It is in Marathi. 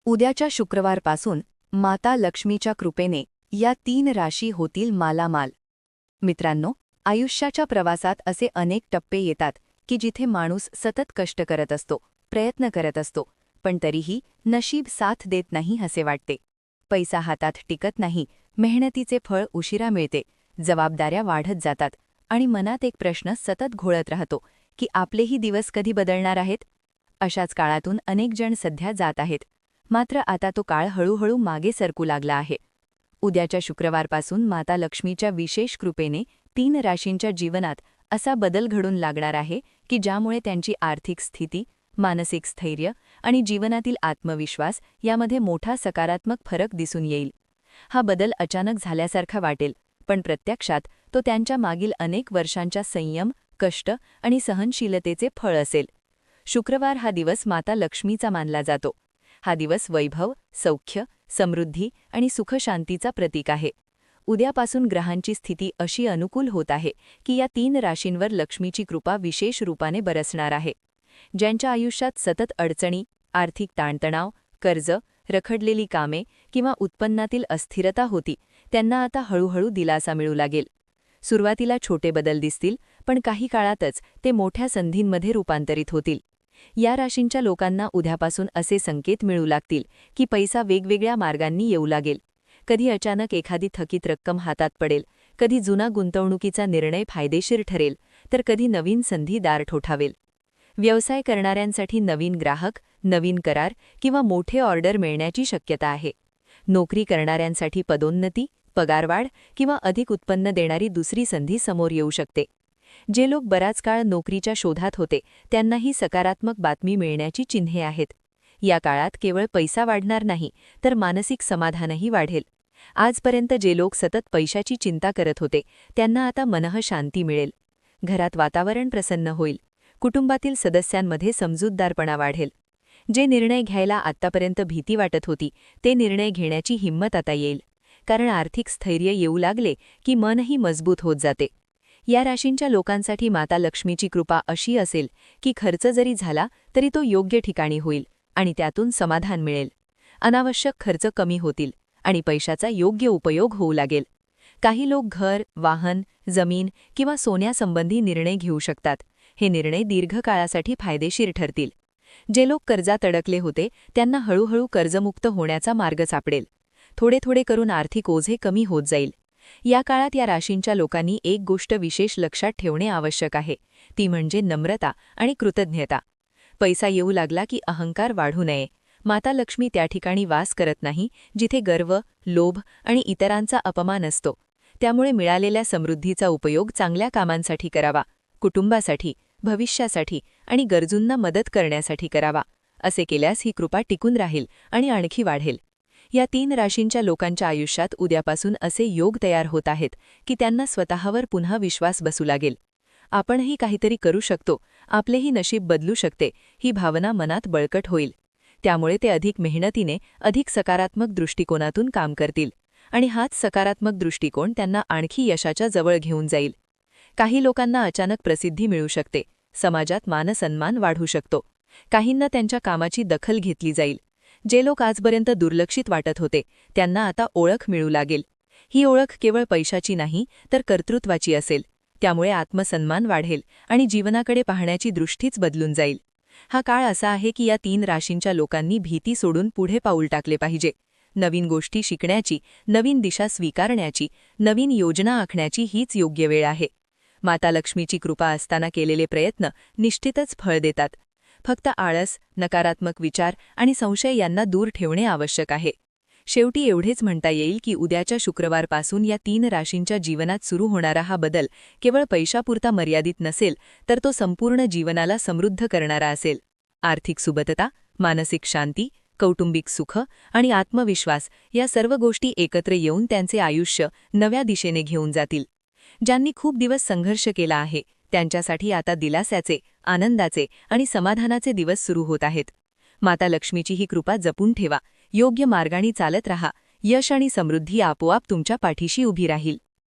उद्याच्या शुक्रवारपासून माता लक्ष्मीच्या कृपेने या 3 राशी होतील मालामाल. मित्रांनो, आयुष्याच्या प्रवासात असे अनेक टप्पे येतात की जिथे माणूस सतत कष्ट करत असतो, प्रयत्न करत असतो, पण तरीही नशीब साथ देत नाही असे वाटते. पैसा हातात टिकत नाही, मेहनतीचे फळ उशिरा मिळते, जबाबदाऱ्या वाढत जातात आणि मनात एक प्रश्न सतत घोळत राहतो की आपलेही दिवस कधी बदलणार आहेत. अशाच काळातून अनेक जण सध्या जात आहेत. मात्र आता तो काळ हळूहळू मागे सरकू लागला आहे. उद्याच्या शुक्रवारपासून माता लक्ष्मीच्या विशेष कृपेने 3 राशींच्या जीवनात असा बदल घडून लागणार आहे की ज्यामुळे त्यांची आर्थिक स्थिती, मानसिक स्थैर्य आणि जीवनातील आत्मविश्वास यामध्ये मोठा सकारात्मक फरक दिसून येईल. हा बदल अचानक झाल्यासारखा वाटेल, पण प्रत्यक्षात तो त्यांच्या मागील अनेक वर्षांच्या संयम, कष्ट आणि सहनशीलतेचे फळ असेल. शुक्रवार हा दिवस माता लक्ष्मीचा मानला जातो. हा दिवस वैभव, सौख्य, समृद्धी आणि सुखशांतीचा प्रतीक आहे. उद्यापासून ग्रहांची स्थिती अशी अनुकूल होत आहे की या 3 राशींवर लक्ष्मीची कृपा विशेष रूपाने बरसणार आहे. ज्यांच्या आयुष्यात सतत अडचणी, आर्थिक ताणतणाव, कर्ज, रखडलेली कामे किंवा उत्पन्नातील अस्थिरता होती, त्यांना आता हळूहळू दिलासा मिळू लागेल. सुरुवातीला छोटे बदल दिसतील, पण काही काळातच ते मोठ्या संधींमध्ये रूपांतरित होतील. या राशींच्या लोकांना उद्यापासून असे संकेत मिळू लागतील की पैसा वेगवेगळ्या मार्गांनी येऊ लागेल. कधी अचानक एखादी थकीत रक्कम हातात पडेल, कधी जुना गुंतवणुकीचा निर्णय फायदेशीर ठरेल, तर कधी नवीन संधी दार ठोठावेल. व्यवसाय करणाऱ्यांसाठी नवीन ग्राहक, नवीन करार किंवा मोठे ऑर्डर मिळण्याची शक्यता आहे. नोकरी करणाऱ्यांसाठी पदोन्नती, पगारवाढ किंवा अधिक उत्पन्न देणारी दुसरी संधी समोर येऊ शकते. जे लोक बराच काळ नोकरीच्या शोधात होते, त्यांनाही सकारात्मक बातमी मिळण्याची चिन्हे आहेत. या काळात केवळ पैसा वाढणार नाही, तर मानसिक समाधानही वाढेल. आजपर्यंत जे लोक सतत पैशाची चिंता करत होते, त्यांना आता मनः शांती मिळेल. घरात वातावरण प्रसन्न होईल. कुटुंबातील सदस्यांमध्ये समजूतदारपणा वाढेल. जे निर्णय घ्यायला आत्तापर्यंत भीती वाटत होती, ते निर्णय घेण्याची हिंमत आता येईल. कारण आर्थिक स्थैर्य येऊ लागले की मनही मजबूत होत जाते. या राशींच्या लोकांसाठी माता लक्ष्मीची कृपा अशी असेल की खर्च जरी झाला तरी तो योग्य ठिकाणी होईल आणि त्यातून समाधान मिळेल. अनावश्यक खर्च कमी होतील आणि पैशाचा योग्य उपयोग होऊ लागेल. काही लोक घर, वाहन, जमीन किंवा सोन्यासंबंधी निर्णय घेऊ शकतात. हे निर्णय दीर्घकाळासाठी फायदेशीर ठरतील. जे लोक कर्जात अडकले होते, त्यांना हळूहळू कर्जमुक्त होण्याचा मार्ग सापडेल. थोडे थोडे करून आर्थिक ओझे कमी होत जाईल. या काळात या राशींच्या लोकांनी एक गोष्ट विशेष लक्षात ठेवणे आवश्यक आहे, ती म्हणजे नम्रता आणि कृतज्ञता. पैसा येऊ लागला की अहंकार वाढू नये. माता लक्ष्मी त्या ठिकाणी वास करत नाही जिथे गर्व, लोभ आणि इतरांचा अपमान असतो. त्यामुळे मिळालेल्या समृद्धीचा उपयोग चांगल्या कामांसाठी करावा, कुटुंबासाठी, भविष्यासाठी आणि गरजूंना मदत करण्यासाठी करावा. असे केल्यास ही कृपा टिकून राहील आणि आणखी वाढेल. या 3 राशींच्या लोकांच्या आयुष्यात उद्यापासून असे योग तयार होत आहेत की त्यांना स्वतःवर पुन्हा विश्वास बसू लागेल. आपणही काहीतरी करू शकतो, आपलेही नशीब बदलू शकते, ही भावना मनात बळकट होईल. त्यामुळे ते अधिक मेहनतीने, अधिक सकारात्मक दृष्टिकोनातून काम करतील आणि हाच सकारात्मक दृष्टिकोन त्यांना आणखी यशाच्या जवळ घेऊन जाईल. काही लोकांना अचानक प्रसिद्धी मिळू शकते, समाजात मानसन्मान वाढू शकतो. काहींना त्यांच्या कामाची दखल घेतली जाईल. जे लोक आजपर्यंत दुर्लक्षित वाटत होते, त्यांना आता ओळख मिळू लागेल. ही ओळख केवळ पैशाची नाही, तर कर्तृत्वाची असेल. त्यामुळे आत्मसन्मान वाढेल आणि जीवनाकडे पाहण्याची दृष्टीच बदलून जाईल. हा काळ असा आहे की या 3 राशींच्या लोकांनी भीती सोडून पुढे पाऊल टाकले पाहिजे. नवीन गोष्टी शिकण्याची, नवीन दिशा स्वीकारण्याची, नवीन योजना आखण्याची हीच योग्य वेळ आहे. माता लक्ष्मीची कृपा असताना केलेले प्रयत्न निश्चितच फळ देतात. फक्त आळस, नकारात्मक विचार आणि संशय यांना दूर ठेवणे आवश्यक आहे. शेवटी एवढेच म्हणता येईल की उद्याच्या शुक्रवारपासून या 3 राशींच्या जीवनात सुरू होणारा हा बदल केवळ पैशापुरता मर्यादित नसेल, तर तो संपूर्ण जीवनाला समृद्ध करणारा असेल. आर्थिक सुबत्ता, मानसिक शांती, कौटुंबिक सुख आणि आत्मविश्वास या सर्व गोष्टी एकत्र येऊन त्यांचे आयुष्य नव्या दिशेने घेऊन जातील. ज्यांनी खूप दिवस संघर्ष केला आहे, त्यांच्यासाठी आता दिलास्याचे, आनंदाचे आणि समाधानाचे दिवस सुरू होत आहेत. माता लक्ष्मीची ही कृपा जपून ठेवा, योग्य मार्गाने चालत रहा. यश आणि समृद्धी आपोआप तुमच्या पाठीशी उभी राहील.